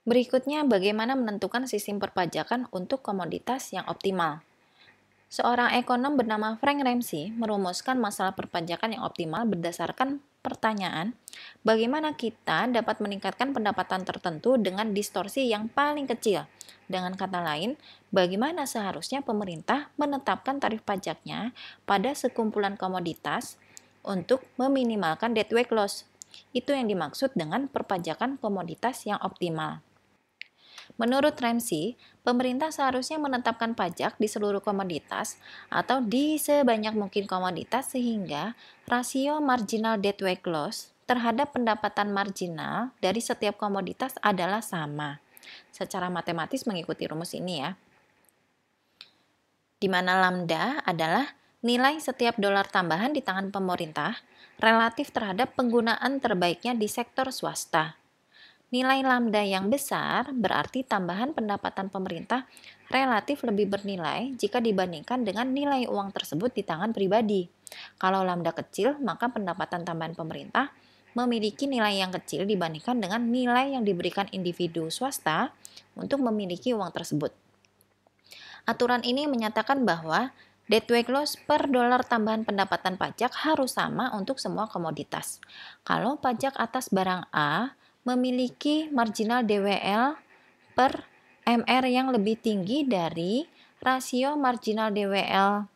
Berikutnya, bagaimana menentukan sistem perpajakan untuk komoditas yang optimal. Seorang ekonom bernama Frank Ramsey merumuskan masalah perpajakan yang optimal berdasarkan pertanyaan, bagaimana kita dapat meningkatkan pendapatan tertentu dengan distorsi yang paling kecil. Dengan kata lain, bagaimana seharusnya pemerintah menetapkan tarif pajaknya pada sekumpulan komoditas untuk meminimalkan dead weight loss. Itu yang dimaksud dengan perpajakan komoditas yang optimal. Menurut Ramsey, pemerintah seharusnya menetapkan pajak di seluruh komoditas atau di sebanyak mungkin komoditas sehingga rasio marginal dead weight loss terhadap pendapatan marginal dari setiap komoditas adalah sama. Secara matematis mengikuti rumus ini ya. Di mana lambda adalah nilai setiap dolar tambahan di tangan pemerintah relatif terhadap penggunaan terbaiknya di sektor swasta. Nilai lambda yang besar berarti tambahan pendapatan pemerintah relatif lebih bernilai jika dibandingkan dengan nilai uang tersebut di tangan pribadi. Kalau lambda kecil, maka pendapatan tambahan pemerintah memiliki nilai yang kecil dibandingkan dengan nilai yang diberikan individu swasta untuk memiliki uang tersebut. Aturan ini menyatakan bahwa dead weight loss per dolar tambahan pendapatan pajak harus sama untuk semua komoditas. Kalau pajak atas barang A memiliki marginal DWL per MR yang lebih tinggi dari rasio marginal DWL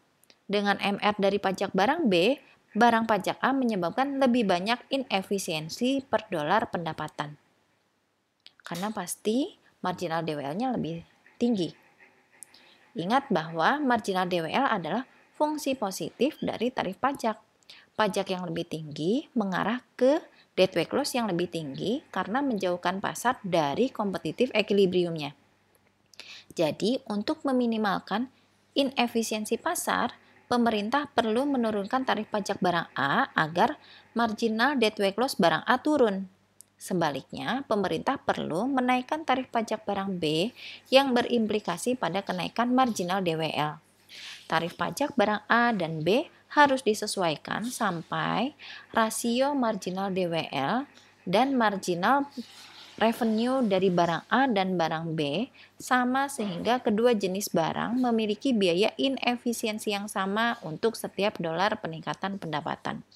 dengan MR dari pajak barang B, barang pajak A menyebabkan lebih banyak inefisiensi per dolar pendapatan. Karena pasti marginal DWL-nya lebih tinggi. Ingat bahwa marginal DWL adalah fungsi positif dari tarif pajak. Pajak yang lebih tinggi mengarah ke dead weight loss yang lebih tinggi karena menjauhkan pasar dari kompetitif equilibriumnya. Jadi, untuk meminimalkan inefisiensi pasar, pemerintah perlu menurunkan tarif pajak barang A agar marginal dead weight loss barang A turun. Sebaliknya, pemerintah perlu menaikkan tarif pajak barang B yang berimplikasi pada kenaikan marginal DWL. Tarif pajak barang A dan B harus disesuaikan sampai rasio marginal DWL dan marginal revenue dari barang A dan barang B sama sehingga kedua jenis barang memiliki biaya inefisiensi yang sama untuk setiap dolar peningkatan pendapatan.